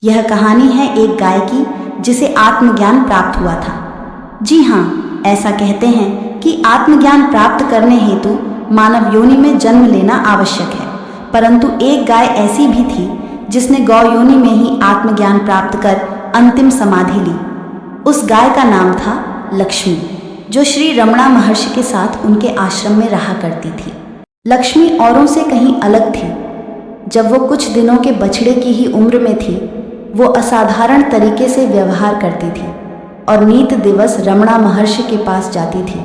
यह कहानी है एक गाय की जिसे आत्मज्ञान प्राप्त हुआ था। जी हाँ, ऐसा कहते हैं कि आत्मज्ञान प्राप्त करने हेतु मानव योनि में जन्म लेना आवश्यक है, परंतु एक गाय ऐसी भी थी जिसने गौ योनि में ही आत्मज्ञान प्राप्त कर अंतिम समाधि ली। उस गाय का नाम था लक्ष्मी, जो श्री रमणा महर्षि के साथ उनके आश्रम में रहा करती थी। लक्ष्मी औरों से कहीं अलग थी। जब वो कुछ दिनों के बछड़े की ही उम्र में थी, वो असाधारण तरीके से व्यवहार करती थी और नित दिवस रमणा महर्षि के पास जाती थी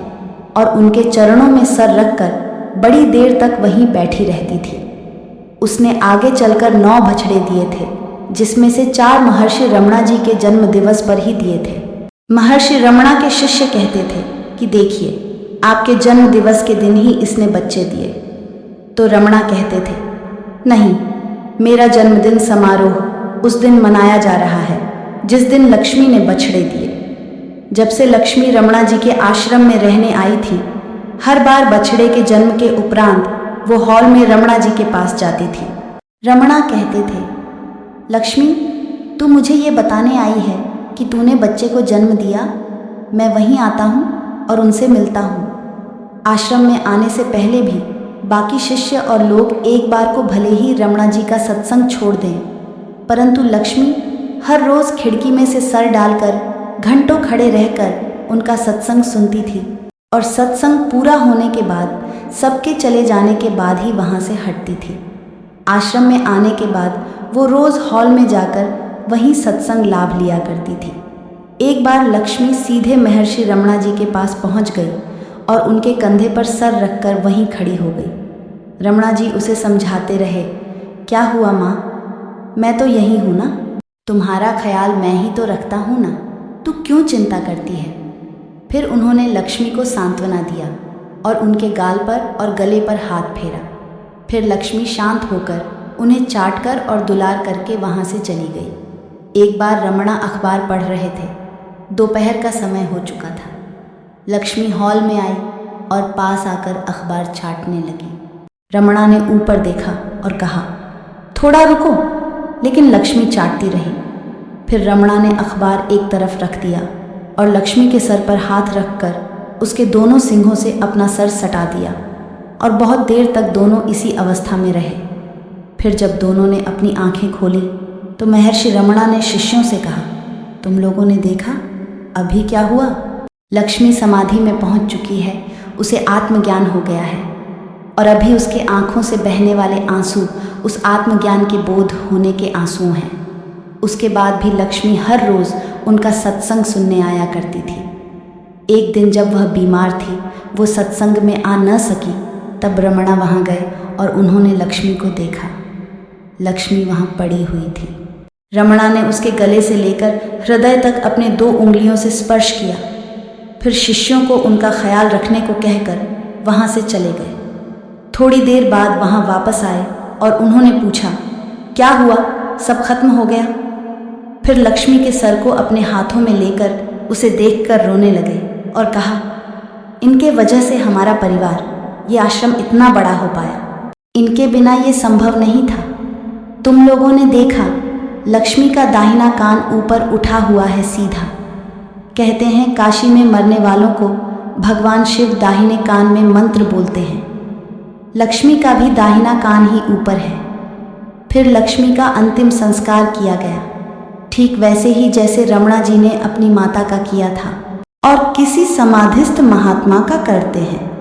और उनके चरणों में सर रखकर बड़ी देर तक वहीं बैठी रहती थी। उसने आगे चलकर 9 बछड़े दिए थे, जिसमें से 4 महर्षि रमणा जी के जन्म दिवस पर ही दिए थे। महर्षि रमणा के शिष्य कहते थे कि देखिए, आपके जन्म दिवस के दिन ही इसने बच्चे दिए। तो रमणा कहते थे, नहीं, मेरा जन्मदिन समारोह उस दिन मनाया जा रहा है जिस दिन लक्ष्मी ने बछड़े दिए। जब से लक्ष्मी रमणा जी के आश्रम में रहने आई थी, हर बार बछड़े के जन्म के उपरांत वो हॉल में रमणा जी के पास जाती थी। रमणा कहते थे, लक्ष्मी, तू मुझे ये बताने आई है कि तूने बच्चे को जन्म दिया। मैं वहीं आता हूँ और उनसे मिलता हूँ। आश्रम में आने से पहले भी बाकी शिष्य और लोग एक बार को भले ही रमणा जी का सत्संग छोड़ दें, परंतु लक्ष्मी हर रोज खिड़की में से सर डालकर घंटों खड़े रहकर उनका सत्संग सुनती थी और सत्संग पूरा होने के बाद सबके चले जाने के बाद ही वहाँ से हटती थी। आश्रम में आने के बाद वो रोज हॉल में जाकर वहीं सत्संग लाभ लिया करती थी। एक बार लक्ष्मी सीधे महर्षि रमणा जी के पास पहुँच गई और उनके कंधे पर सर रखकर वहीं खड़ी हो गई। रमणा जी उसे समझाते रहे, क्या हुआ माँ, मैं तो यही हूँ ना, तुम्हारा ख्याल मैं ही तो रखता हूँ ना, तू क्यों चिंता करती है। फिर उन्होंने लक्ष्मी को सांत्वना दिया और उनके गाल पर और गले पर हाथ फेरा। फिर लक्ष्मी शांत होकर उन्हें चाटकर और दुलार करके वहाँ से चली गई। एक बार रमणा अखबार पढ़ रहे थे। दोपहर का समय हो चुका था। लक्ष्मी हॉल में आई और पास आकर अखबार छाटने लगी। रमणा ने ऊपर देखा और कहा, थोड़ा रुको, लेकिन लक्ष्मी चाटती रही। फिर रमणा ने अखबार एक तरफ रख दिया और लक्ष्मी के सर पर हाथ रखकर उसके दोनों सींगों से अपना सर सटा दिया और बहुत देर तक दोनों इसी अवस्था में रहे। फिर जब दोनों ने अपनी आंखें खोली तो महर्षि रमणा ने शिष्यों से कहा, तुम लोगों ने देखा, अभी क्या हुआ। लक्ष्मी समाधि में पहुंच चुकी है, उसे आत्मज्ञान हो गया है और अभी उसके आंखों से बहने वाले आंसू उस आत्मज्ञान के बोध होने के आंसू हैं। उसके बाद भी लक्ष्मी हर रोज़ उनका सत्संग सुनने आया करती थी। एक दिन जब वह बीमार थी, वो सत्संग में आ न सकी, तब रमणा वहाँ गए और उन्होंने लक्ष्मी को देखा। लक्ष्मी वहाँ पड़ी हुई थी। रमणा ने उसके गले से लेकर हृदय तक अपने 2 उंगलियों से स्पर्श किया। फिर शिष्यों को उनका ख्याल रखने को कहकर वहाँ से चले गए। थोड़ी देर बाद वहाँ वापस आए और उन्होंने पूछा, क्या हुआ, सब खत्म हो गया। फिर लक्ष्मी के सर को अपने हाथों में लेकर उसे देखकर रोने लगे और कहा, इनके वजह से हमारा परिवार, ये आश्रम इतना बड़ा हो पाया। इनके बिना ये संभव नहीं था। तुम लोगों ने देखा, लक्ष्मी का दाहिना कान ऊपर उठा हुआ है सीधा। कहते हैं काशी में मरने वालों को भगवान शिव दाहिने कान में मंत्र बोलते हैं। लक्ष्मी का भी दाहिना कान ही ऊपर है। फिर लक्ष्मी का अंतिम संस्कार किया गया, ठीक वैसे ही जैसे रमणा जी ने अपनी माता का किया था और किसी समाधिस्थ महात्मा का करते हैं।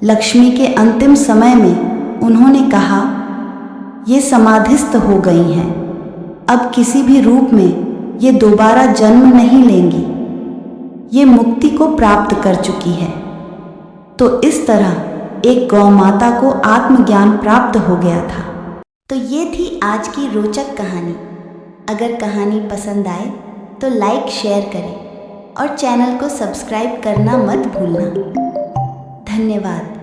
लक्ष्मी के अंतिम समय में उन्होंने कहा, ये समाधिस्थ हो गई हैं, अब किसी भी रूप में ये दोबारा जन्म नहीं लेंगी, ये मुक्ति को प्राप्त कर चुकी है। तो इस तरह एक गौ माता को आत्मज्ञान प्राप्त हो गया था। तो ये थी आज की रोचक कहानी। अगर कहानी पसंद आए तो लाइक शेयर करें और चैनल को सब्सक्राइब करना मत भूलना। धन्यवाद।